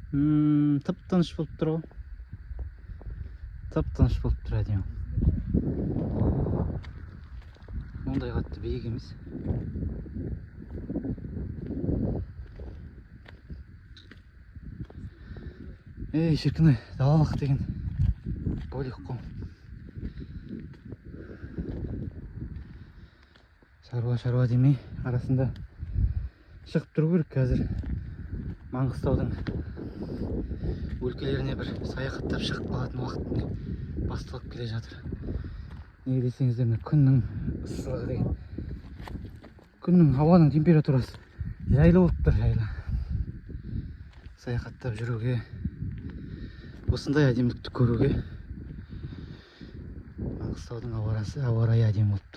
Тып-тыныш болып тұр ғой. Тып-тыныш болып тұр әдемі. Ондай қатты биік емес. Ей, шіркін-ай, далалық деген бөлек қой. Шаруа демей, арасында шығып тұру керек қазір. Маңғыстаудың өлкелеріне бір саяхаттап шығып қалатын уақыт басталып келе жатыр. Неге десеңіздер, күннің ысылығы деген. Күннің, ауаның температурасы жайлы болып тұр, жайлы. Саяхаттап жүруге, осындай әдемілікті көруге. Маңғыстаудың ауа райы әдемі болды.